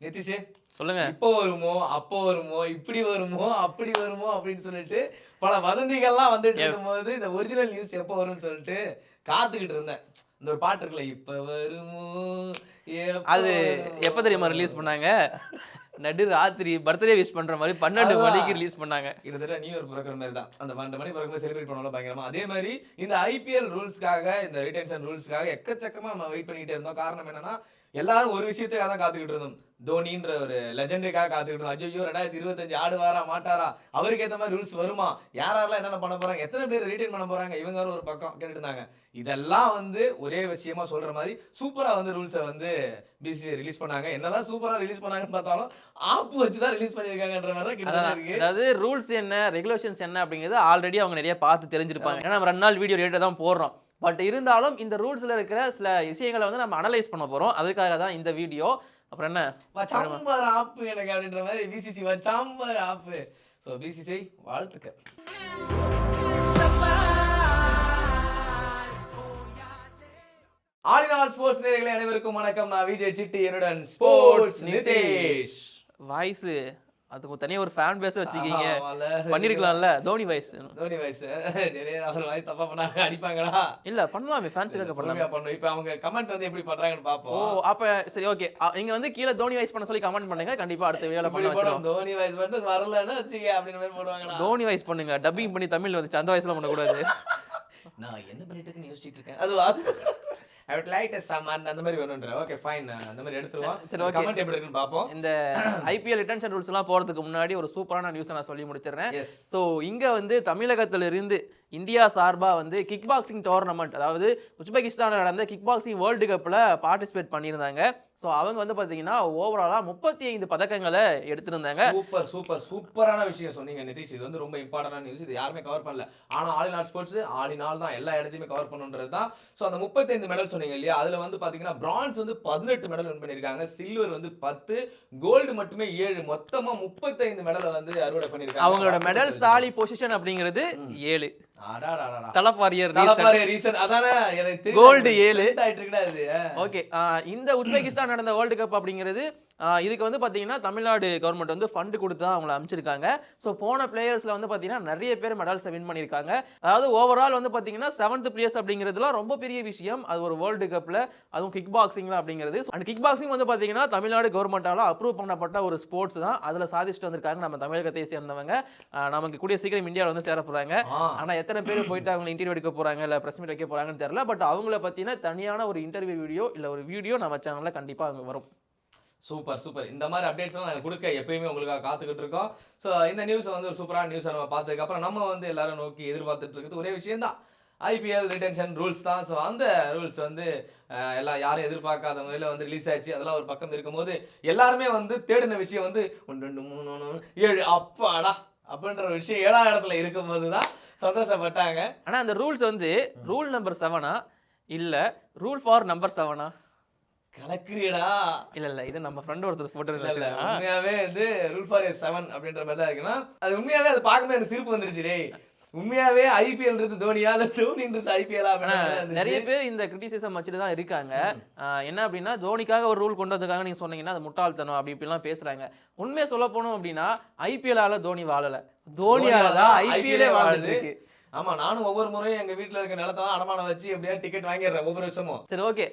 நிதிஷ் சொல்லுங்க. இப்போ வருமோ அப்போ வருமோ இப்படி வருமோ அப்படி வருமோ அப்படின்னு சொல்லிட்டு பல வதந்திகள்லாம் வந்துட்டு இருக்கும்போது இந்த ஒரிஜினல் நியூஸ் எப்போ வரும்னு சொல்லிட்டு காத்துக்கிட்டு இருந்தேன். இந்த ஒரு பாட்டு இருக்குல்ல, இப்ப வருமோ அது எப்ப தெரியுமா ரிலீஸ் பண்ணாங்க? நடு ராத்திரி பர்த்டே விஷ் பண்ற மாதிரி 12 மணிக்கு ரிலீஸ் பண்ணாங்க. கிட்டத்தட்ட நியூ இயர் பிறக்கிற மாதிரி தான். அந்த 12 மணி பிறகு செலிப்ரேட் பண்ணுவோம் பயங்கரமா. அதே மாதிரி இந்த ஐபிஎல் ரூல்ஸ்க்காக, இந்த ரிட்டென்ஷன் ரூல்ஸ்க்காக எக்கச்சக்கமா நம்ம வெயிட் பண்ணிட்டே இருந்தோம். காரணம் என்னன்னா, எல்லாரும் ஒரு விஷயத்துக்காக தான் காத்துக்கிட்டு இருந்தோம். தோனின்ற ஒரு லெஜெண்டுக்காக காத்துக்கிட்டு இருந்தோம். ஐயோ 2025 ஆடுவாரா மாட்டாரா, அவருக்கு ஏற்ற மாதிரி ரூல்ஸ் வருமா, யாரெல்லாம் என்னென்ன பண்ண போறாங்க, எத்தனை பேர் ரிட்டைன் பண்ண போறாங்க, இவங்க ஒரு பக்கம் கேட்டுட்டு இருந்தாங்க. இதெல்லாம் வந்து ஒரே விஷயமா சொல்ற மாதிரி சூப்பரா வந்து ரூல்ஸை வந்து பிசிசிஐ ரிலீஸ் பண்ணாங்க. என்னதான் சூப்பரா ரிலீஸ் பண்ணாங்கன்னு பார்த்தாலும் ஆப்பு வச்சு தான் ரிலீஸ் பண்ணியிருக்காங்கன்ற மாதிரி தான் கிட்டத்தட்ட இருக்கு. அதாவது ரூல்ஸ் என்ன, ரெகுலேஷன்ஸ் என்ன அப்படிங்கிறது ஆல்ரெடி அவங்க நிறைய பார்த்து தெரிஞ்சிருப்பாங்க. ஏன்னா நம்ம 2 நாள் வீடியோ லேட்டாக தான் போடுறோம். பட் இருந்தாலும் இந்த ரூல்ஸ்ல இருக்கிற சில விஷயங்களை வந்து நம்ம அனலைஸ் பண்ண போறோம். அதுக்காக தான் இந்த வீடியோ. அப்புறம் என்ன வச்சாம்பர் ஆப்பு எனக்கு அப்படின்ற மாதிரி பிசிசி வச்சாம்பர் ஆப்பு. ஸோ பிசிசிஐ வாழ்த்துக்கள். ஆலினால் ஸ்போர்ட்ஸ் நேயர்களே அனைவருக்கும் வணக்கம். நான் விஜய் சிட்டி, என்னுடன் ஸ்போர்ட்ஸ் நிதேஷ். வாய்ஸ் அதுக்கு தனியாக ஒரு ஃபேன் பேஸை வச்சுக்கிங்க, பண்ணிருக்கலாம்ல. தோனி வாய்ஸ் அவர் வாய்ஸ் தப்பா பண்ணாங்க அடிப்பாங்களா? இல்ல பண்ணலாமே, ஃபேன்ஸுக்காக பண்ணுவோம். இப்போ அவங்க கமெண்ட் வந்து எப்படி பண்றாங்கன்னு பாப்போம். ஓ அப்ப சரி, ஓகே. நீங்க வந்து கீழே தோனி வாய்ஸ் பண்ண சொல்லி கமெண்ட் பண்ணுங்க. கண்டிப்பா அடுத்த வீடியோல பண்ண வச்சிரோம். தோனி வாய்ஸ் பண்ணி வரலன்னா வச்சுக்க அப்படின்ற மாதிரி போடுவாங்களா? தோனி வாய்ஸ் பண்ணுங்க, டப்பிங் பண்ணி தமிழ்ல வந்துச்சு. அந்த வாய்ஸ்லாம் பண்ண கூடாது. நான் என்ன பண்ணிட்டு இருக்கேன்னு யோசிச்சிட்டு இருக்கேன். அதுவா I would like to summon அந்த மாதிரி வேணும்ன்ற. ஓகே ஃபைன், அந்த மாதிரி எடுத்துருவோம். சரி, ஓகே. கமெண்ட் எப்படி இருக்குன்னு பாப்போம். இந்த ஐபிஎல் ரிட்டென்ஷன் ரூல்ஸ் எல்லாம் போறதுக்கு முன்னாடி ஒரு சூப்பரான நியூஸ் நான் சொல்லி முடிச்சிடுறேன். ஸோ இங்க வந்து தமிழகத்துல இருந்து இந்தியா சார்பா வந்து கிக் பாக்ஸிங் டோர்னமெண்ட், அதாவது உஸ்பெகிஸ்தான்ல நடந்த கிக் பாக்ஸிங் வேர்ல்டு கப்ல பார்ட்டிசிபேட் பண்ணியிருந்தாங்க. ஸோ அவங்க வந்து பாத்தீங்கன்னா ஓவராலா 35 பதக்கங்களை எடுத்திருந்தாங்க. சூப்பர் சூப்பர் சூப்பரான விஷயம் சொன்னீங்க நிதிஷ். இது வந்து ரொம்ப இம்பார்ட்டன்டான நியூஸ். இது யாருமே கவர் பண்ணல. ஆனா ஆலினால் ஸ்போர்ட்ஸ் ஆலினால் தான் எல்லா இடத்தையுமே கவர் பண்ணுன்றது தான். ஸோ அந்த 35 மெடல் சொன்னீங்க இல்லையா, அதுல வந்து பாத்தீங்கன்னா பிரான்ஸ் வந்து 18 மெடல் வின் பண்ணிருக்காங்க, சில்வர் வந்து 10, கோல்டு மட்டுமே 7, மொத்தமா 35 மெடலை வந்து அறுவடை பண்ணிருக்காங்க. அவங்களோட மெடல் தாலி பொசிஷன் அப்படிங்கிறது 7. கோல்டு 7. ஓகே, இந்த உஸ்பெகிஸ்தான் நடந்த வேர்ல்டு கப் அப்படிங்கிறது இதுக்கு வந்து பார்த்தீங்கன்னா தமிழ்நாடு கவர்மெண்ட் வந்து ஃபண்டு கொடுத்து தான் அவங்களை அமைச்சிருக்காங்க. ஸோ போன பிளேயர்ஸில் வந்து பார்த்தீங்கன்னா நிறைய பேர் மெடல்ஸை வின் பண்ணியிருக்காங்க. அதாவது ஓவரால் வந்து பார்த்தீங்கன்னா 7th பிளேஸ் அப்படிங்கிறதுலாம் ரொம்ப பெரிய விஷயம். அது ஒரு வேர்ல்டு கப்பில், அதுவும் கிக் பாக்ஸிங்கில் அப்படிங்கிறது. அண்ட் கிக் பாக்ஸிங் வந்து பார்த்தீங்கன்னா தமிழ்நாடு கவர்மெண்டால் அப்ரூவ் பண்ணப்பட்ட ஒரு ஸ்போர்ட்ஸ் தான். அதில் சாதிச்சுட்டு வந்திருக்காங்க நம்ம தமிழகத்தை சேர்ந்தவங்க. நமக்கு கூடிய சீக்கிரம் இந்தியாவில் வந்து சேர போகிறாங்க. ஆனால் எத்தனை பேர் போயிட்டு அவங்க இன்டர்வியூ எடுக்க போகிறாங்க, இல்லை ப்ரெஸ் மீட் வைக்க போகிறாங்கன்னு தெரியல. பட் அவங்கள பற்றின தனியான ஒரு இன்டர்வியூ வீடியோ இல்லை ஒரு வீடியோ நம்ம சேனலில் கண்டிப்பாக அங்கே வரும். Super super. இந்த மாதிரி அப்டேட்ஸ்லாம் நாங்கள் கொடுக்க எப்பயுமே உங்களுக்காக காத்துக்கிட்டு இருக்கோம். ஸோ இந்த நியூஸை வந்து ஒரு சூப்பரான நியூஸை நம்ம பார்த்ததுக்கப்புறம் நம்ம வந்து எல்லாரும் நோக்கி எதிர்பார்த்துட்டு இருக்கிறது ஒரே விஷயம் தான், ஐபிஎல் ரிட்டென்ஷன் ரூல்ஸ் தான். ஸோ அந்த ரூல்ஸ் வந்து எல்லாம் யாரும் எதிர்பார்க்காத முறையில் வந்து ரிலீஸ் ஆச்சு. அதெல்லாம் ஒரு பக்கம் இருக்கும்போது எல்லாருமே வந்து தேடின விஷயம் வந்து 1 2 3 4 7 அப்பாடா அப்படின்ற ஒரு விஷயம் 7ஆம் இடத்துல இருக்கும்போது தான் சந்தோஷப்பட்டாங்க. ஆனால் அந்த ரூல்ஸ் வந்து ரூல் நம்பர் 7ஆ இல்லை ரூல் ஃபார் நம்பர் 7ஆ? கலக்குறியடா. இல்ல இது நம்ம ஃப்ரெண்ட் ஒருத்தர் போட்டு உண்மையாவே வந்து ரூல் ஃபார் 7 அப்படின்ற மாதிரி தான் இருக்குன்னா, அது உண்மையாவே அதை பார்க்கும்போது எனக்கு சிரிப்பு வந்துருச்சு. டேய் உண்மையாவே ஐபிஎல்ன்றது தோனியா இல்ல தோனின்றது ஐபிஎல்லா? நிறைய பேர் இந்த கிரிட்டிசிசம் வச்சுட்டு தான் இருக்காங்க. என்ன அப்படின்னா, தோனிக்காக ஒரு ரூல் கொண்டு வந்ததுக்காக நீங்க சொன்னீங்கன்னா அது முட்டாள்தனம் அப்படி இப்படிலாம் பேசுறாங்க. உண்மையை சொல்ல போனோம் அப்படின்னா ஐபிஎல்லால தோனி வாழல, தோனியால தான் ஐபிஎல்லே வாழ்ந்துட்டு இருக்கு. ஆமா, நானும் ஒவ்வொரு முறையும் எங்க வீட்டுல இருக்க நிலத்தை தான் அடமானம் வச்சு எப்படியா டிக்கெட் வாங்கிடுறேன் ஒவ்வொரு வருஷமும். சரி, ஓகே,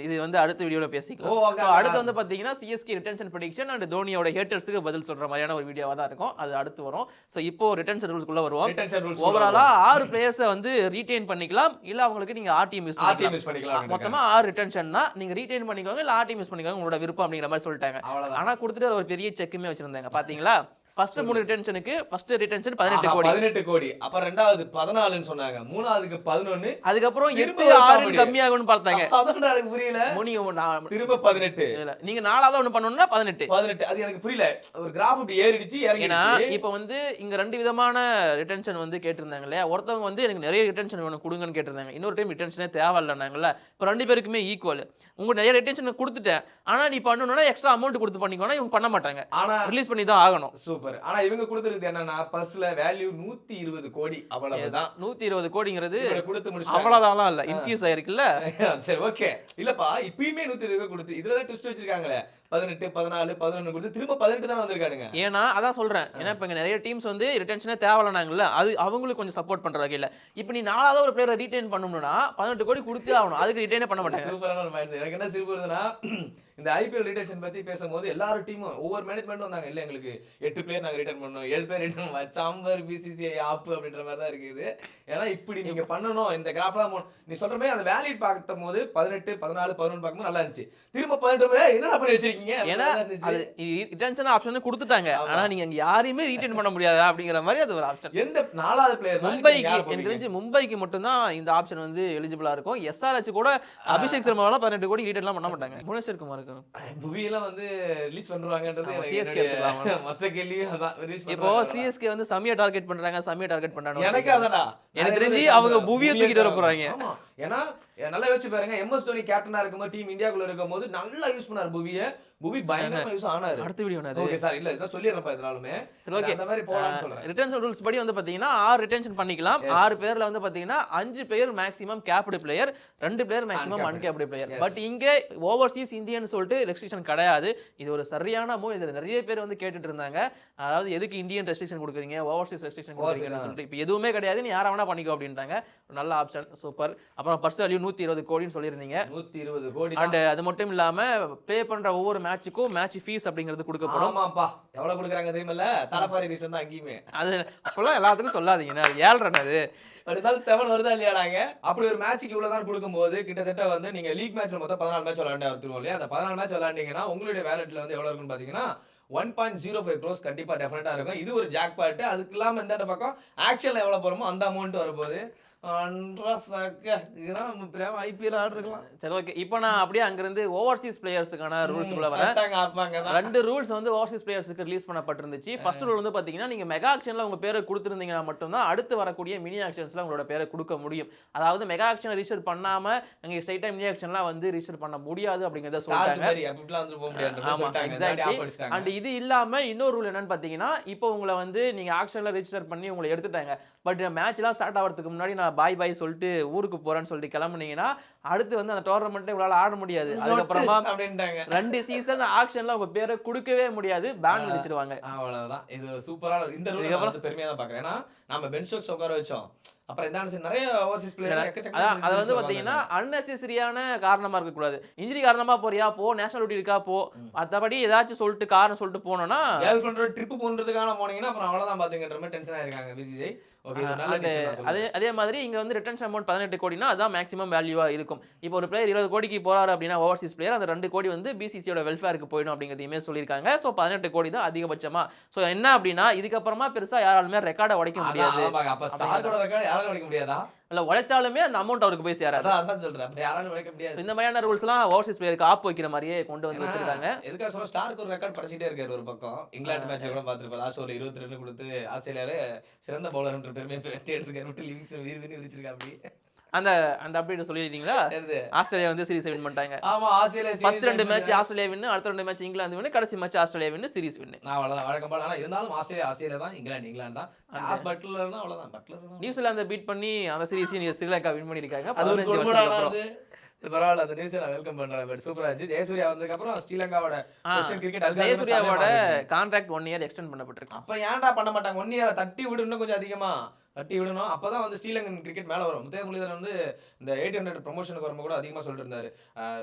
இது வந்து அடுத்த வீடியோல பேசிக்கலாம். அடுத்து வந்து பாத்தீங்கன்னா சிஎஸ்கே ரிட்டென்ஷன் ப்ரெடிக்ஷன் அண்ட் தோனியோட ஹேட்டர்ஸ்க்கு பதில் சொல்ற மாதிரியான ஒரு வீடியோவா தான் இருக்கும். அது அடுத்து வரும். சோ இப்போ ரிட்டென்ஷன் ரூல்ஸ்க்குள்ள வருவோம். ஓவராலா 6 பிளேயர்ஸை வந்து ரீடைன் பண்ணிக்கலாம், இல்ல அவங்களுக்கு நீங்க ஆர்டிஎம் யூஸ் பண்ணிக்கலாம். மொத்தமா 6 ரிட்டென்ஷன்னா நீங்க ரீடைன் பண்ணிக்கோங்க இல்ல ஆர்டிஎம் யூஸ் பண்ணிக்கோங்க, உங்களோட விருப்பம் அப்படிங்கிற மாதிரி சொல்லிட்டாங்க. ஆனா கொடுத்துட்டு ஒரு பெரிய செக்குமே வச்சிருந்தாங்க பாத்தீங்களா. ஃபர்ஸ்ட் 3 ரிட்டென்ஷனுக்கு ஃபர்ஸ்ட் ரிட்டென்ஷன் 18 கோடி. 18 கோடி. அப்புறம் ரெண்டாவது 14 ன்னு சொன்னாங்க, மூணாவதுக்கு 11, அதுக்கப்புறம் 8 6 கம்மியாகும்னு பார்த்தாங்க. அதான் எனக்கு புரியல. திரும்ப 18. இல்ல நீங்க நாலாவது ஒன்னு பண்ணனும்னா 18. அது எனக்கு புரியல. ஒரு கிராஃப் இப்படி ஏறிடுச்சு இறங்கிடுச்சு. இப்போ வந்து இங்க 2 விதமான ரிட்டென்ஷன் வந்து கேட்டிருந்தாங்க இல்லையா. ஒருத்தவங்க வந்து எனக்கு நிறைய ரிட்டென்ஷன் வேணும் கொடுங்கன்னு கேட்டிருந்தாங்க. இன்னொரு டைம் ரிட்டென்ஷனே தேவையில்லைன்னாங்கல்ல. இப்போ 2 பேருக்குமே ஈக்குவல். உங்களுக்கு நிறைய ரிட்டென்ஷன் கொடுத்துட்டேன், ஆனா நீ பண்ணணும்னா எக்ஸ்ட்ரா அமௌண்ட் கொடுத்து பண்ணிக்கோனா இவங்க பண்ண மாட்டாங்க. ஆனா ரிலீஸ் பண்ணி தான் ஆகணும். சூப்பர். ஆனா இவங்க கொடுத்திருக்கிறது என்னன்னா பர்ஸ்ல வேல்யூ 120 கோடி அவ்வளவுதான். 120 கோடிங்கிறது கொடுத்து முடிச்சாங்க. அவ்வளவுதான் இல்ல, இன்க்ரீஸ் ஆயிருக்குல்ல. சரி, ஓகே. இல்லப்பா இப்பயுமே 120 கொடுத்து இதுல தான் ட்விஸ்ட் வச்சிருக்காங்களே. 18, 14, 11 கொடுத்து திரும்ப 18 தானே வந்திருக்கானுங்க. ஏன்னா அதான் சொல்றேன். ஏன்னா இப்ப இங்க நிறைய டீம்ஸ் வந்து ரிட்டென்ஷனே தேவையில்லைனாங்கல்ல, அது அவங்களுக்கு கொஞ்சம் சப்போர்ட் பண்ற வகையில. இப்ப நீ 4வது ஒரு பிளேயரை ரீடைன் பண்ணணும்னா 18 கோடி கொடுத்தே ஆகணும். அதுக்கு ரீடைனே பண்ண மாட்டாங்க. சூப்பரான ஒரு பாயிண்ட். எனக்கு என்ன சிரிப்பு வருதுன்னா, இந்த ஐபிஎல் ரிட்டென்ஷன் பத்தி பேசும்போது எல்லாரும் டீமும் ஒவ்வொரு மேனேஜ்மெண்ட்டும் வந்தாங்க. இல்ல எங்களுக்கு 8 பிளேயர் நாங்க ரிட்டர்ன் பண்ணோம், 7 பேர் ரிட்டர்ன் சாம்பர் பிசிசிஐ ஆப் அப்படின்ற மாதிரி தான் இருக்குது. ஏன்னா இப்படி நீங்க பண்ணணும் இந்த கிராஃப்லாம் நீ சொல்ற மாதிரி அந்த வேலிட் பார்க்கும் போது 18, 14, 11 பார்க்கும்போது நல்லா இருந்துச்சு. திரும்ப 18 என்னடா பண்ணி வச்சிருக்கீங்க? ஏன்னா அது ரிட்டென்ஷன் ஆப்ஷன் கொடுத்துட்டாங்க. ஆனா நீங்க அங்க யாரையுமே ரீடைன் பண்ண முடியாதா அப்படிங்கிற மாதிரி அது ஒரு ஆப்ஷன். எந்த 4வது பிளேயர் மும்பைக்கு எனக்கு தெரிஞ்சு மும்பைக்கு மட்டும் தான் இந்த ஆப்ஷன் வந்து எலிஜிபிளா இருக்கும். எஸ்ஆர்எச் கூட அபிஷேக் சர்மாவால 18 கோடி ரீடைன்லாம் பண்ண மாட்டாங்க. புவனேஸ்வர் குமார் புவி எல்லாம் வந்து ரிலீஸ் பண்றாங்கன்றது சிஎஸ்கே மொத்த கேள்வியும் அதான். இப்போ சிஎஸ்கே வந்து சமியா டார்கெட் பண்றாங்க, சமியா டார்கெட் பண்றாங்க. எனக்கு அதான்டா எனக்கு தெரிஞ்சு அவங்க புவியை தூக்கிட்டு வர போறாங்க. ஆமா, ஏன்னா நல்லா யோசிச்சு பாருங்க, எம்எஸ் தோனி கேப்டனா இருக்கும்போது டீம் இந்தியாக்குள்ள இருக்கும்போது நல்லா யூஸ் பண்ணாரு புவியை. புவி பயங்கரமா யூஸ் ஆனாரு. அடுத்த வீடியோ அது. ஓகே சார், இல்ல இத சொல்லிறேன்ப்பா இதனாலுமே. சரி ஓகே, அந்த மாதிரி போலாம்னு சொல்றேன். ரிட்டென்ஷன் ரூல்ஸ் படி வந்து பாத்தீங்கன்னா 6 ரிட்டென்ஷன் பண்ணிக்கலாம். 6 பேர்ல வந்து பாத்தீங்கன்னா 5 பேர் மேக்ஸிமம் கேப்டு பிளேயர், 2 பேர் மேக்ஸிமம் அன்கேப்டு பிளேயர். பட் இங்க ஓவர்சீஸ் இந்தியன் சொல்லிட்டு ரெஸ்ட்ரிக்ஷன் கிடையாது. இது ஒரு சரியான மூவ். இதுல நிறைய பேர் வந்து கேட்டுட்டு இருந்தாங்க, அதாவது எதுக்கு இந்தியன் ரெஸ்ட்ரிக்ஷன் கொடுக்குறீங்க, ஓவர்சீஸ் ரெஸ்ட்ரிக்ஷன் கொடுக்குறீங்கன்னு சொல்லிட்டு. இப்போ எதுவுமே கிடையாது, நீ யாரை வேணா பண்ணிக்கோ அப்படின்ட்டாங்க. நல்ல ஆப்ஷன், சூப்பர். அப்புறம் பர்ஸ் வேல்யூ 120 கோடின்னு சொல்லியிருந்தீங்க. 120 கோடி. அண்ட் அது மட்டும் இல்லாம ப்ளே பண்ற ஒவ்வொரு மேட்சுக்கும் மேட்ச் ஃபீஸ் அப்படிங்கிறது கொடுக்கப்படும். ஆமாப்பா, எவ்வளவு கொடுக்குறாங்க தெரியுமில்ல? தலபாரி ரீசன் தான் அங்கேயுமே. அது அப்பெல்லாம் எல்லாத்துக்கும் சொல்லாதீங்கன்னா, அது 7 ரன் அது. அடுத்தாலும் 7 வருதா இல்லையாடாங்க? அப்படி ஒரு மேட்சுக்கு இவ்வளவுதான் கொடுக்கும்போது கிட்டத்தட்ட வந்து நீங்க லீக் மேட்ச்ல மொத்தம் 14 மேட்ச் விளையாண்டு வந்துருவோம் இல்லையா? அந்த 14 மேட்ச் விளையாண்டீங்கன்னா உங்களுடைய வேலட்ல வந்து எவ்வளவு இருக்குன்னு பாத்தீங்கன்னா 1.05 crores கண்டிப்பா டெஃபினட்டா இருக்கும். இது ஒரு ஜாக் பாட்டு. அதுக்கு இல்லாம இந்த பக்கம் ஆக்ஷன்ல எவ்வளவு போறோமோ அந்த அமௌண்ட் வரப்போகுது. ஐபிஎல் ஆடுறலாம். சரி ஓகே, இப்போ நான் அப்படியே அங்கிருந்து ஓவர்சீஸ் பிளேயர்ஸுக்கான ரூல்ஸ் உள்ள வரேன். 2 ரூல்ஸ் வந்து ஓவர்சீஸ் பிளேயர்ஸுக்கு ரிலீஸ் பண்ணப்பட்டிருந்துச்சு. ஃபர்ஸ்ட் ரூல் வந்து பாத்தீங்கன்னா, நீங்க மெகா ஆக்ஷன்ல உங்க பேரை கொடுத்துருந்தீங்கன்னா மட்டும்தான் அடுத்து வரக்கூடிய மினி ஆக்ஷன்ஸ்ல உங்களோட பேரை கொடுக்க முடியும். அதாவது மெகா ஆக்ஷன் ரிஜிஸ்டர் பண்ணாம நீங்க ஸ்ட்ரைட்டா மினி ஆக்ஷன்லாம் வந்து ரிஜிஸ்டர் பண்ண முடியாது அப்படிங்கறத சொல்லிட்டாங்க. அண்ட் இது இல்லாம இன்னொரு ரூல் என்னன்னு பாத்தீங்கன்னா, இப்போ உங்களை வந்து நீங்க ஆக்ஷன்ல ரிஜிஸ்டர் பண்ணி உங்களை எடுத்துட்டாங்க, பட் மேட்ச்லாம் ஸ்டார்ட் ஆகிறதுக்கு முன்னாடி நான் பாய் பாய் சொல்லிட்டு ஊருக்கு போறேன்னு சொல்லிட்டு கிளம்புனீங்கன்னா அடுத்து வந்து அந்த டோர்னமெண்ட்டை உங்களால ஆட முடியாது. அதுக்கப்புறமா 2 சீசன் ஆக்ஷன்ல உங்க பேரை கொடுக்கவே முடியாது, பேன் விதிச்சிடுவாங்க. அவ்வளவுதான். இது சூப்பரான இந்த ரூல் வந்து பெருமையா தான் பாக்குறேன். ஏன்னா நம்ம பென் ஸ்டோக்ஸ் உட்கார வச்சோம், அப்புறம் என்ன நிறைய ஓவர்சீஸ் பிளேயர் அது வந்து பாத்தீங்கன்னா அன்னெசரியான காரணமா இருக்க கூடாது. இன்ஜுரி காரணமா போறியா போ, நேஷனாலிட்டி இருக்கா போ, மத்தபடி ஏதாச்சும் சொல்லிட்டு காரணம் சொல்லிட்டு போனோம்னா கேர்ள் ஃப்ரெண்டோட ட்ரிப் போன்றதுக்கான போனீங்கன்னா அப்புறம் அவ்வளவுதான் பாத்துங்கன்ற மாதிரி டென்ஷன் ஆயிருக்காங்க பிசிசிஐ. அதே மாதிரி இங்க வந்து ரிட்டன்ஷன் அமௌண்ட் 18 கோடினா அதான் மேக்ஸிமம் வேல்யூவா இருக்கும். இப்போ ஒரு பிளேயர் 20 கோடிக்கு போறாரு அப்படின்னா ஓவர்சீஸ் பிளேயர், அந்த 2 கோடி வந்து பிசிசியோட வெல்ஃபேருக்கு போயிடும் அப்படிங்கிறதையுமே சொல்லியிருக்காங்க. ஸோ 18 கோடி தான் அதிகபட்சமா. ஸோ என்ன அப்படின்னா இதுக்கப்புறமா பெருசா யாராலுமே ரெக்கார்டை உடைக்க முடியாது. இல்ல உழைச்சாலுமே அந்த அமௌண்ட் அவருக்கு போய் சேராது. அதான் சொல்றேன், யாராலும் உழைக்க முடியாது. இந்த மாதிரியான ரூல்ஸ்லாம் ஓவர்சீஸ் பிளேயருக்கு ஆப் வைக்கிற மாதிரியே கொண்டு வந்து வச்சிருக்காங்க. எதுக்காக சொல்ல, ஸ்டார்க்கு ஒரு ரெக்கார்ட் படிச்சிட்டே இருக்காரு. ஒரு பக்கம் இங்கிலாந்து மேட்ச் கூட பார்த்திருப்பாரு, லாஸ்ட் ஒரு 20 ரன் கொடுத்து ஆஸ்திரேலியால சிறந்த பவுலர்ன்ற பெருமையை தேடிட்டு இருக்காரு. விட்டு லிவிங்ஸ்டன் வீர் விரிச்சிருக்காரு. அந்த அந்த அப்டேட் சொல்லிட்டீங்களா? ஆஸ்திரேலியா வந்து சீரிஸ் வின் பண்ணிட்டாங்க. ஆமா, Australia first 2 match Australia win, அடுத்த 2 மேட்ச் இங்கிலாந்து வின், கடைசி match Australia win, series win. அவ்வளவுதான் வழக்கம் போல. ஆனா இருந்தாலும் ஆஸ்திரேலியா தான், இங்கிலாந்து தான். ஆஸ் பட்லர்னா அவ்வளவுதான். பட்லர் நியூசிலாந்து பீட் பண்ணி அந்த சீரிஸ் ஸ்ரீலங்கா வின் பண்ணிருக்காங்க. அது ஒரு வருஷத்துக்கு அப்புறம் பரவாயில்ல, அந்த நியூஸ் நான் வெல்கம் பண்றேன். பட் சூப்பரா இருந்துச்சு. ஜெயசூர்யா வந்ததுக்கு அப்புறம் ஸ்ரீலங்காவோட பொசிஷன் கிரிக்கெட் ஜெயசூர்யாவோட கான்ட்ராக்ட் 1 இயர் எக்ஸ்டெண்ட் பண்ணப்பட்டிருக்கு. அப்ப ஏன்டா பண்ண மாட்டாங்க? 1 இயர் தட்டி விடு, இன்னும் கொஞ்சம் அதிகமா தட்டி விடணும். அப்பதான் வந்து ஸ்ரீலங்கன் கிரிக்கெட் மேல வரும். முத்தைய முரளிதரன் வந்து இந்த 800 ப்ரொமோஷனுக்கு வரும்போது கூட அதிகமா சொல்லிட்டு இருந்தாரு,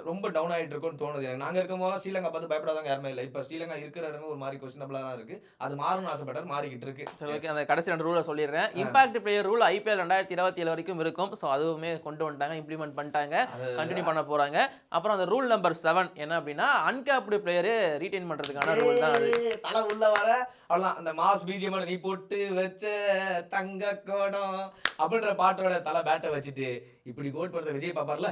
ரொம்ப டவுன் ஆயிட்டு இருக்கும்னு தோணுது எனக்கு. நாங்க இருக்கும் போது ஸ்ரீலங்கா பார்த்து பயப்படாதவங்க யாருமே இல்லை. இப்ப ஸ்ரீலங்கா இருக்கிற இடமே ஒரு மாதிரி கொஸ்டினபிளா தான் இருக்கு. அது மாறணும்னு ஆசைப்பட்டார், மாறிக்கிட்டு இருக்கு. சரி ஓகே, அந்த கடைசி 2 ரூலை சொல்லிடுறேன். இம்பாக்ட் பிளேயர் ரூல் ஐபிஎல் 2027 வரைக்கும் இருக்கும். ஸோ அதுவுமே கொண்டு வந்துட்டாங்க, இம்ப்ளிமெண்ட் பண்ணிட்டாங்க, கண்டினியூ பண்ண போறாங்க. அப்புறம் அந்த ரூல் நம்பர் 7 என்ன அப்படின்னா, அன்கேப்டு பிளேயரு ரீடைன் பண்றதுக்கான ரூல் தான் அது. தலை உள்ள வர அவ்வளவுதான். அந்த மாஸ் பிஜிஎம் நீ போட்டு வச்ச தங்க கோடம் அப்படின்ற பாட்டோட தலை பேட்டை வச்சுட்டு இப்படி கோட் பண்ற விஜய் பாப்பார்ல,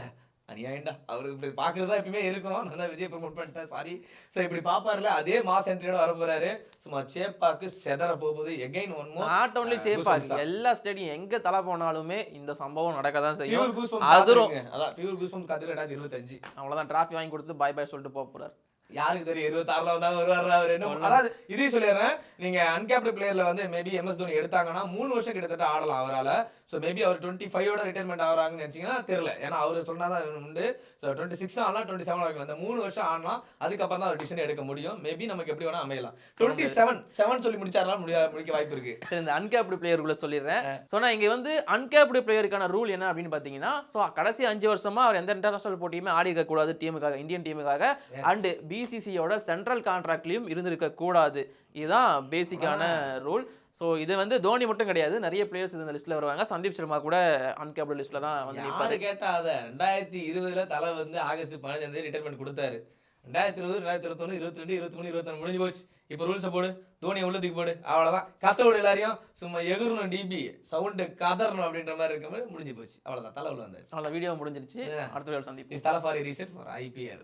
அநியாயண்டா. அவருக்கு இப்படி பாக்குறதா எப்பயுமே இருக்கும். நான் தான் விஜய் ப்ரமோட் பண்ணிட்டேன், சாரி. ஸோ இப்படி பாப்பார்ல அதே மாஸ் என்ட்ரியோட வர போறாரு. சும்மா சேப்பாக்கு செதற போகுது. Again one more, not only Chepauk, எல்லா ஸ்டேடியம் எங்க தலை போனாலுமே இந்த சம்பவம் நடக்க தான் செய்யும். அதுவும் அதான் பியூர் கூஸ்பம்ஸ் காத்துல 2025 அவ்வளவுதான். டிராஃபி வாங்கி கொடுத்து பாய் பாய் சொல்லிட்டு போக போறாரு. யாருக்கு தெரியும் 26ல வந்தா வருவாரா அவர் என்ன அதாவது இதையும் சொல்லிடுறேன், நீங்க அன்கேப்டு பிளேயர்ல வந்து மேபி எம்எஸ் தோனி எடுத்தாங்கன்னா 3 வருஷம் கிட்டத்தட்ட ஆடலாம் அவரால. ஸோ மேபி அவர் 25ஓட ரிட்டைர்மெண்ட் ஆகிறாங்கன்னு நினைச்சீங்கன்னா தெரியல, ஏன்னா அவர் சொன்னாதான் உண்டு. ஸோ 26 ஆடலாம் 27 ஆகலாம், இந்த 3 வருஷம் ஆடலாம், அதுக்கப்புறம் தான் அவர் டிசிஷன் எடுக்க முடியும். மேபி நமக்கு எப்படி வேணா அமையலாம். 27 சொல்லி முடிச்சாரலாம், முடிக்க வாய்ப்பு இருக்கு. சரி, இந்த அன்கேப்டு பிளேயருக்குள்ள சொல்லிடுறேன். ஸோ நான் இங்க வந்து அன்கேப்டு பிளேயருக்கான ரூல் என்ன அப்படின்னு பாத்தீங்கன்னா, ஸோ கடைசி 5 வருஷமா அவர் எந்த இன்டர்நேஷனல் போட்டியுமே ஆடி இருக்க கூடாது டீமுக்காக, இந்தியன் டீமுக்காக. அண்ட் பிசிசியோட சென்ட்ரல் கான்ட்ராக்ட்லயும் இருந்திருக்க கூடாது. இதுதான் பேசிக்கான ரூல். ஸோ இது வந்து தோனி மட்டும் கிடையாது, நிறைய பிளேயர்ஸ் இந்த லிஸ்ட்ல வருவாங்க. சந்தீப் சர்மா கூட அன்கேப்டு லிஸ்ட்ல தான் வந்து நிற்பாரு. கேட்டா அத 2020ல தலை வந்து ஆகஸ்ட் 15 ரிட்டைர்மெண்ட் கொடுத்தாரு. 2020 2021 22 23 24 முடிஞ்சு போச்சு. இப்போ ரூல்ஸை போடு, தோனியை உள்ளத்துக்கு போடு, அவ்வளோதான். கத்த விடு எல்லாரையும், சும்மா எகுறணும், டிபி சவுண்டு கதறணும் அப்படின்ற மாதிரி இருக்க மாதிரி முடிஞ்சு போச்சு. அவ்வளோதான், தலை உள்ள வந்தாச்சு. அவ்வளோ வீடியோ முடிஞ்சிருச்சு. அடுத்த வீடியோ சந்திப்போம். இஸ் தலை ஃபார் ரீசெட் ஃபார் IPL.